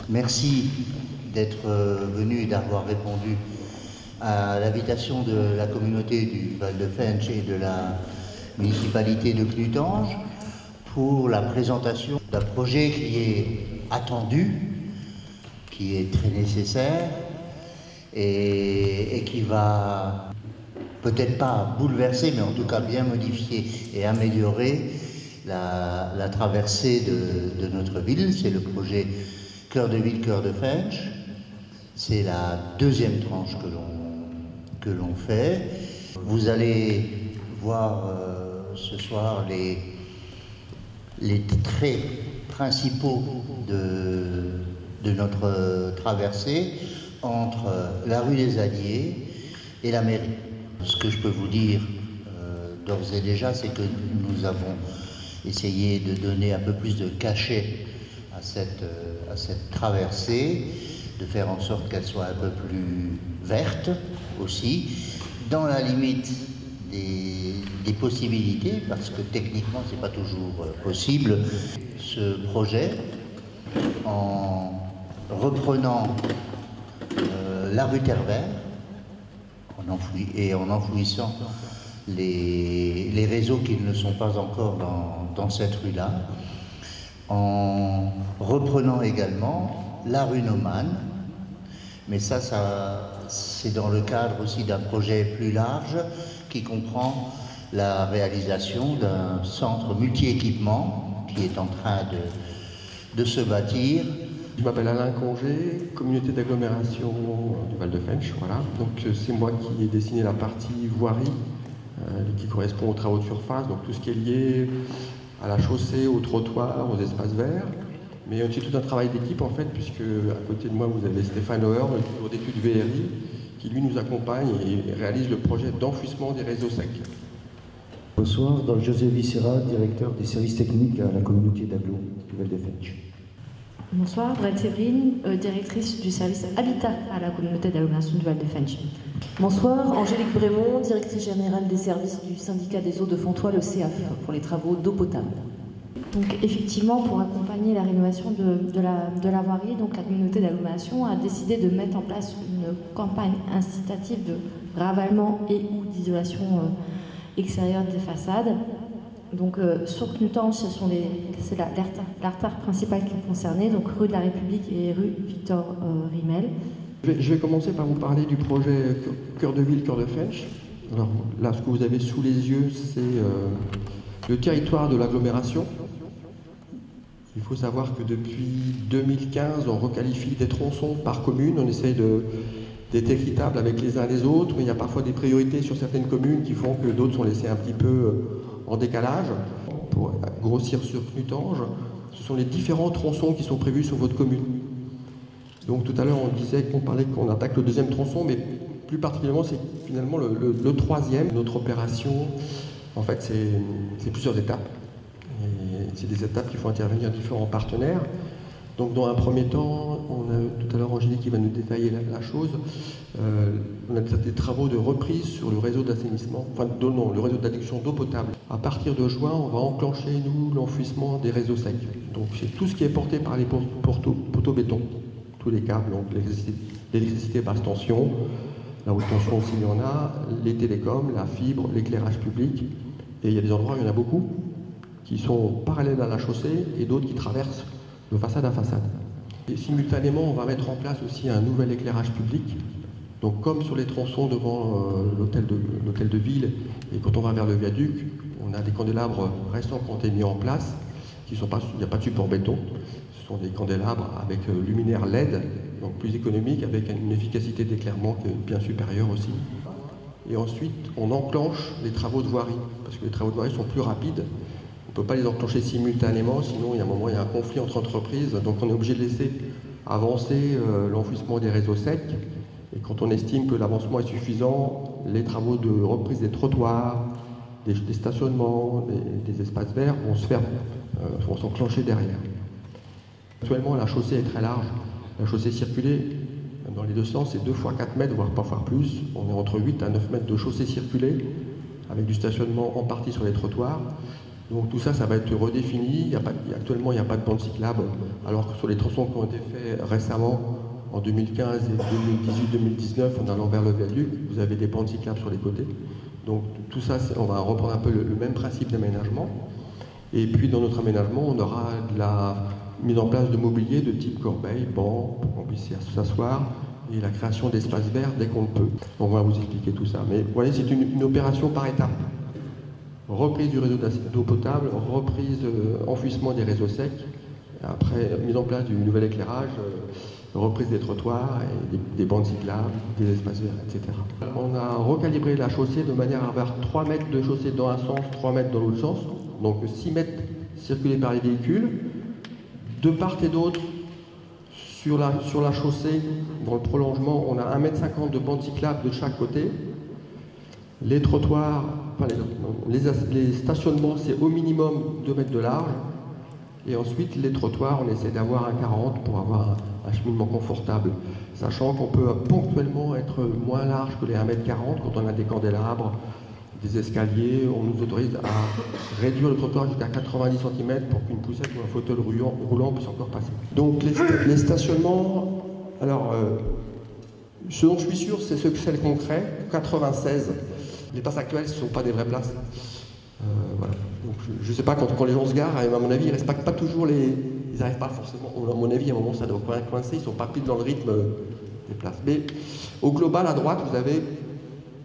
Merci d'être venu et d'avoir répondu à l'invitation de la communauté du Val de Fensch et de la municipalité de Clutange pour la présentation d'un projet qui est attendu, qui est très nécessaire et qui va peut-être pas bouleverser, mais en tout cas bien modifier et améliorer la traversée de notre ville. C'est le projet Cœur de Ville, Cœur de Fensch. C'est la deuxième tranche que l'on fait. Vous allez voir ce soir les traits principaux de notre traversée entre la rue des Alliés et la mairie. Ce que je peux vous dire d'ores et déjà, c'est que nous avons essayé de donner un peu plus de cachet à cette traversée, de faire en sorte qu'elle soit un peu plus verte aussi, dans la limite des possibilités, parce que techniquement c'est pas toujours possible. Ce projet, en reprenant la rue Terre-Vert, en enfouissant les réseaux qui ne sont pas encore dans cette rue-là, en reprenant également la rue Naumann, mais ça c'est dans le cadre aussi d'un projet plus large qui comprend la réalisation d'un centre multi-équipement qui est en train de se bâtir. Je m'appelle Alain Congé, communauté d'agglomération du Val de Fensch, voilà. Donc c'est moi qui ai dessiné la partie voirie qui correspond aux travaux de surface, donc tout ce qui est lié à la chaussée, aux trottoirs, aux espaces verts. Mais aussi tout un travail d'équipe en fait, puisque à côté de moi vous avez Stéphane Auer, le bureau d'études VRI, qui lui nous accompagne et réalise le projet d'enfouissement des réseaux secs. Bonsoir, donc José Vicera, directeur des services techniques à la communauté d'agglo du Val de Fensch. Bonsoir, Brett Séverine, directrice du service Habitat à la communauté d'agglomération du Val de Fensch. Bonsoir, Angélique Brémond, directrice générale des services du syndicat des eaux de Fontois, le CAF, pour les travaux d'eau potable. Donc effectivement, pour accompagner la rénovation de la voirie, donc la communauté d'agglomération a décidé de mettre en place une campagne incitative de ravalement et ou d'isolation extérieure des façades. Donc sur Clutange, c'est l'artère principale qui est concernée, donc rue de la République et rue Victor Rimel. Je vais commencer par vous parler du projet Cœur de Ville, Cœur de Fensch. Alors là, ce que vous avez sous les yeux, c'est le territoire de l'agglomération. Il faut savoir que depuis 2015, on requalifie des tronçons par commune, on essaye d'être équitable avec les uns les autres, mais il y a parfois des priorités sur certaines communes qui font que d'autres sont laissées un petit peu en décalage. Pour grossir sur Clutange, ce sont les différents tronçons qui sont prévus sur votre commune. Donc tout à l'heure on disait qu'on attaque le deuxième tronçon, mais plus particulièrement c'est finalement le troisième. Notre opération, en fait c'est plusieurs étapes. Et c'est des étapes qui font intervenir différents partenaires. Donc dans un premier temps, on a tout à l'heure Angélique qui va nous détailler la chose. On a des travaux de reprise sur le réseau d'assainissement, enfin non, le réseau d'adduction d'eau potable. À partir de juin, on va enclencher, nous, l'enfouissement des réseaux secs. Donc c'est tout ce qui est porté par les poteaux béton. Tous les câbles, donc l'électricité basse tension, la haute tension aussi il y en a, les télécoms, la fibre, l'éclairage public. Et il y a des endroits où il y en a beaucoup qui sont parallèles à la chaussée et d'autres qui traversent de façade à façade. Et simultanément, on va mettre en place aussi un nouvel éclairage public. Donc comme sur les tronçons devant l'hôtel de ville, et quand on va vers le viaduc, on a des candélabres récents qui ont été mis en place, il n'y a pas de support béton. Ce sont des candélabres avec luminaire LED, donc plus économique, avec une efficacité d'éclairement qui est bien supérieure aussi. Et ensuite, on enclenche les travaux de voirie, parce que les travaux de voirie sont plus rapides. On ne peut pas les enclencher simultanément, sinon il y a un moment, il y a un conflit entre entreprises, donc on est obligé de laisser avancer l'enfouissement des réseaux secs. Et quand on estime que l'avancement est suffisant, les travaux de reprise des trottoirs, des stationnements, des espaces verts vont s'enclencher derrière. Actuellement, la chaussée est très large. La chaussée circulée, dans les deux sens, c'est 2 fois 4 mètres, voire parfois plus. On est entre 8 à 9 mètres de chaussée circulée, avec du stationnement en partie sur les trottoirs. Donc tout ça, ça va être redéfini. Actuellement, il n'y a pas de bande cyclable, alors que sur les tronçons qui ont été faits récemment, en 2015 et 2018-2019, en allant vers le viaduc, vous avez des bandes cyclables sur les côtés. Donc tout ça, on va reprendre un peu le même principe d'aménagement. Et puis dans notre aménagement, on aura de la mise en place de mobilier de type corbeille, banc, pour qu'on puisse s'asseoir, et la création d'espaces verts dès qu'on le peut. On va vous expliquer tout ça. Mais voilà, c'est une opération par étapes. Reprise du réseau d'eau potable, reprise, enfouissement des réseaux secs, après mise en place du nouvel éclairage, reprise des trottoirs, et des bandes cyclables, des espaces verts, etc. On a recalibré la chaussée de manière à avoir 3 mètres de chaussée dans un sens, 3 mètres dans l'autre sens, donc 6 mètres circulés par les véhicules. De part et d'autre, sur la chaussée, dans le prolongement, on a 1,50 m de bande cyclable de chaque côté. Les trottoirs, enfin les stationnements, c'est au minimum 2 mètres de large. Et ensuite, les trottoirs, on essaie d'avoir un 40 pour avoir un cheminement confortable. Sachant qu'on peut ponctuellement être moins large que les 1,40 m quand on a des candélabres, des escaliers. On nous autorise à réduire le trottoir jusqu'à 90 cm pour qu'une poussette ou un fauteuil roulant puisse encore passer. Donc les stationnements, alors ce dont je suis sûr, c'est celle qu'on crée, 96. Les places actuelles, ce ne sont pas des vraies places. Voilà. Donc, je ne sais pas, quand les gens se garent, à mon avis, ils ne respectent pas toujours ils n'arrivent pas forcément. À mon avis, à un moment, ça doit coincer, ils ne sont pas pile dans le rythme des places. Mais au global, à droite, vous avez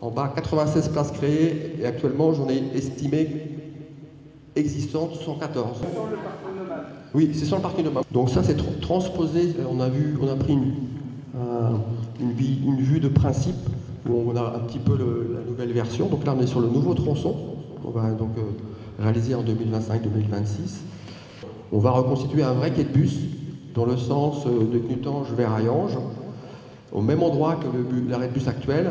en bas 96 places créées, et actuellement, j'en ai estimé existantes 114. C'est sur le parc nomade. Oui, c'est sur le parc nomade. Donc ça, c'est transposé. On a pris une vue de principe, où on a un petit peu la nouvelle version. Donc là, on est sur le nouveau tronçon, qu'on va donc réaliser en 2025-2026. On va reconstituer un vrai quai de bus, dans le sens de Knutange vers Hayange, au même endroit que l'arrêt de bus actuel.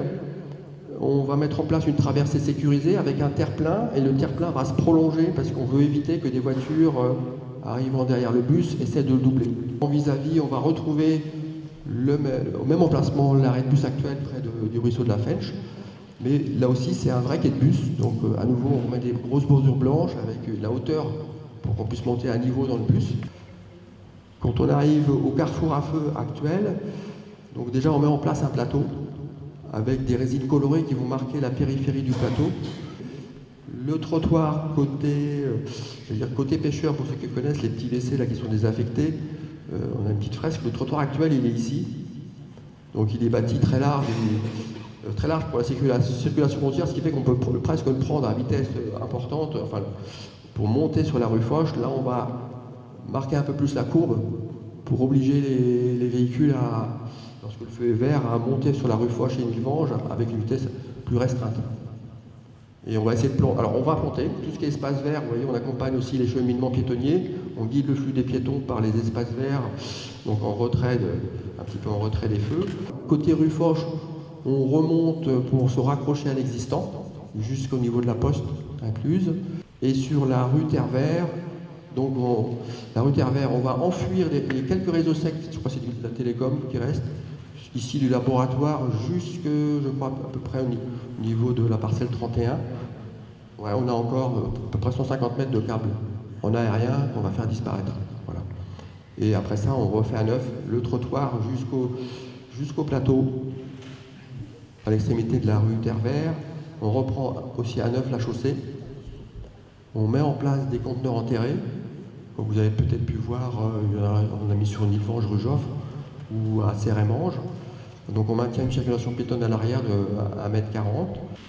On va mettre en place une traversée sécurisée avec un terre-plein, et le terre-plein va se prolonger parce qu'on veut éviter que des voitures arrivant derrière le bus essaient de le doubler. En vis-à-vis, on va retrouver au même emplacement l'arrêt de bus actuel près du ruisseau de la Fench, mais là aussi c'est un vrai quai de bus, donc à nouveau on met des grosses bordures blanches avec la hauteur pour qu'on puisse monter à niveau dans le bus. Quand on arrive au carrefour à feu actuel, donc déjà on met en place un plateau avec des résines colorées qui vont marquer la périphérie du plateau. Le trottoir côté pêcheur, pour ceux qui connaissent les petits WC là qui sont désaffectés, on a une petite fresque. Le trottoir actuel, il est ici. Donc il est bâti très large pour la circulation routière, ce qui fait qu'on peut presque le prendre à vitesse importante. Enfin, pour monter sur la rue Foch, là on va marquer un peu plus la courbe pour obliger les véhicules lorsque le feu est vert, à monter sur la rue Foch et Nilvange avec une vitesse plus restreinte. Et on va essayer de planter. Alors on va planter tout ce qui est espace vert. Vous voyez, on accompagne aussi les cheminements piétonniers. On guide le flux des piétons par les espaces verts, donc un petit peu en retrait des feux. Côté rue Foch, on remonte pour se raccrocher à l'existant, jusqu'au niveau de la poste incluse. Et sur la rue Terre-Vert, donc la rue Terre-Vert, on va enfuir les quelques réseaux secs, je crois que c'est de la télécom qui reste, ici du laboratoire jusque, je crois, à peu près au niveau de la parcelle 31. Ouais, on a encore à peu près 150 mètres de câble en aérien qu'on va faire disparaître. Voilà. Et après ça, on refait à neuf le trottoir jusqu'au plateau, à l'extrémité de la rue Terre-Vert. On reprend aussi à neuf la chaussée. On met en place des conteneurs enterrés. Comme vous avez peut-être pu voir, on a mis sur Nilvange, rue Joffre, ou à Serre-et-Mange. Donc on maintient une circulation piétonne à l'arrière de 1,40 m.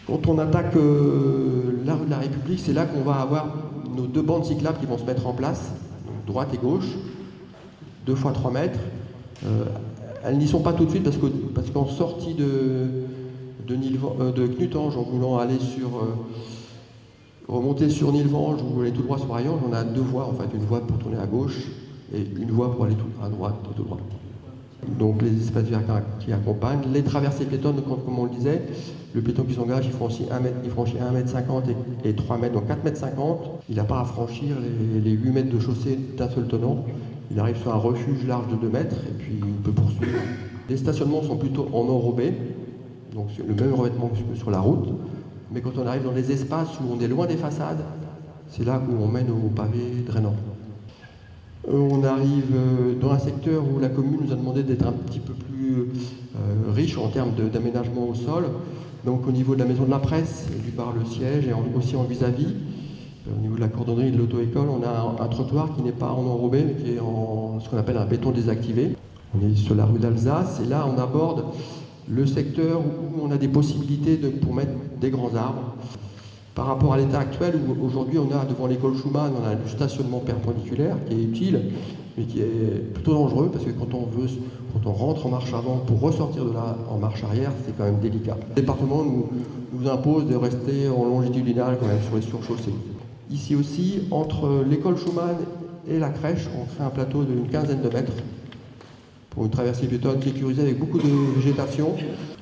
Quand on attaque la rue de la République, c'est là qu'on va avoir nos 2 bandes cyclables qui vont se mettre en place, donc droite et gauche, 2 x 3 mètres. Elles n'y sont pas tout de suite parce qu'en sortie de Knutange, en voulant aller remonter sur Nilvange ou aller tout droit sur Hayange, on a 2 voies en fait, une voie pour tourner à gauche et une voie pour aller tout à droite et tout droit. Donc les espaces verts qui accompagnent, les traversées piétonnes, comme on le disait, le piéton qui s'engage, il franchit 1,50 m et 3 mètres, donc 4,50 m. Il n'a pas à franchir les 8 mètres de chaussée d'un seul tenant. Il arrive sur un refuge large de 2 mètres et puis il peut poursuivre. Les stationnements sont plutôt en enrobé, donc le même revêtement que sur la route. Mais quand on arrive dans les espaces où on est loin des façades, c'est là où on mène au pavé drainant. On arrive dans un secteur où la commune nous a demandé d'être un petit peu plus riche en termes d'aménagement au sol. Donc au niveau de la maison de la presse, du bar Le Siège et aussi en vis-à-vis, au niveau de la cordonnerie et de l'auto-école, on a un trottoir qui n'est pas en enrobé, mais qui est en ce qu'on appelle un béton désactivé. On est sur la rue d'Alsace et là on aborde le secteur où on a des possibilités pour mettre des grands arbres. Par rapport à l'état actuel, où aujourd'hui on a devant l'école Schumann, on a du stationnement perpendiculaire qui est utile, mais qui est plutôt dangereux parce que quand on rentre en marche avant pour ressortir de là en marche arrière, c'est quand même délicat. Le département nous impose de rester en longitudinal quand même sur les surchaussées. Ici aussi, entre l'école Schumann et la crèche, on crée un plateau d'une quinzaine de mètres pour une traversée piétonne sécurisée avec beaucoup de végétation.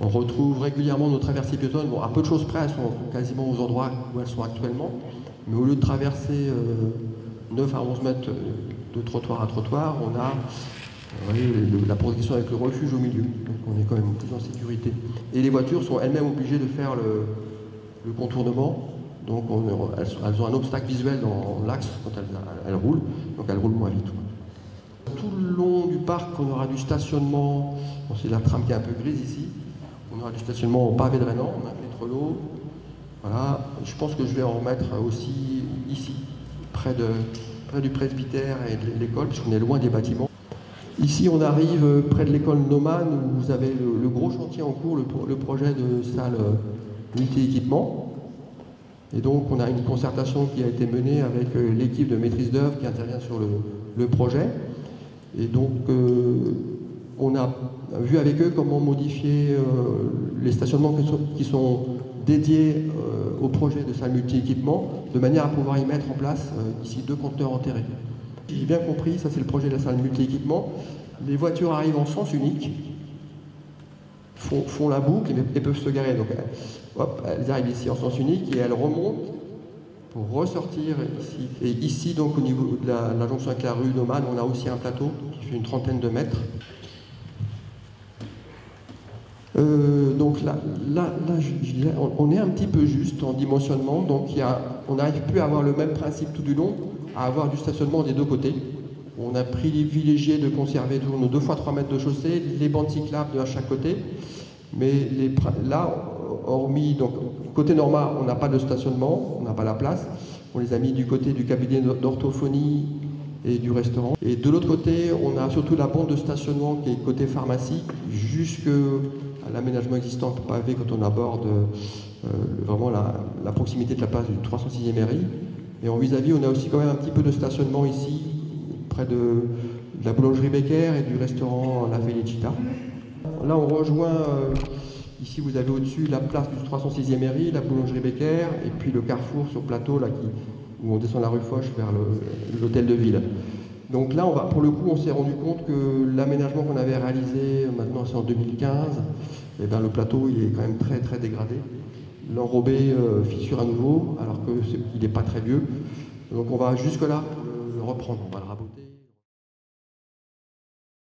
On retrouve régulièrement nos traversées piétonnes. Bon, à peu de choses près, elles sont quasiment aux endroits où elles sont actuellement. Mais au lieu de traverser 9 à 11 mètres de trottoir à trottoir, on a la protection avec le refuge au milieu. Donc on est quand même plus en sécurité. Et les voitures sont elles-mêmes obligées de faire le contournement. Donc elles ont un obstacle visuel dans l'axe quand elles roulent. Donc elles roulent moins vite. Tout le long du parc, on aura du stationnement, bon, c'est la trame qui est un peu grise ici, on aura du stationnement au pavé drainant, on a un métro-lot. Voilà, je pense que je vais en mettre aussi ici, près du presbytère et de l'école, puisqu'on est loin des bâtiments. Ici, on arrive près de l'école Naumann, où vous avez le gros chantier en cours, le projet de salle multi-équipement. Et donc, on a une concertation qui a été menée avec l'équipe de maîtrise d'œuvre qui intervient sur le projet. Et donc, on a vu avec eux comment modifier les stationnements qui sont dédiés au projet de salle multi-équipement, de manière à pouvoir y mettre en place ici 2 conteneurs enterrés. J'ai bien compris, ça c'est le projet de la salle multi-équipement. Les voitures arrivent en sens unique, font la boucle et peuvent se garer. Donc, hop, elles arrivent ici en sens unique et elles remontent pour ressortir ici. Et ici, donc au niveau de la jonction avec la rue Naumann, on a aussi un plateau qui fait une trentaine de mètres. Donc là je dirais, on est un petit peu juste en dimensionnement, donc on n'arrive plus à avoir le même principe tout du long, à avoir du stationnement des deux côtés. On a privilégié de conserver toujours nos 2 fois 3 mètres de chaussée, les bandes cyclables de chaque côté, mais là, hormis, donc côté Norma, on n'a pas de stationnement, on n'a pas la place. On les a mis du côté du cabinet d'orthophonie et du restaurant. Et de l'autre côté, on a surtout la bande de stationnement qui est côté pharmacie, jusqu'à l'aménagement existant pour pavé quand on aborde vraiment la proximité de la place du 306e RI. Et en vis-à-vis, on a aussi quand même un petit peu de stationnement ici, près de la boulangerie Becker et du restaurant La Felicita. Là, on rejoint... Ici, vous avez au-dessus la place du 306e RI, la boulangerie Becker, et puis le carrefour sur plateau, là, où on descend la rue Foch vers l'hôtel de ville. Donc là, pour le coup, on s'est rendu compte que l'aménagement qu'on avait réalisé, maintenant c'est en 2015, eh bien, le plateau il est quand même très très dégradé. L'enrobé fissure à nouveau, alors qu'il n'est pas très vieux. Donc on va jusque-là pour le reprendre, on va le raboter.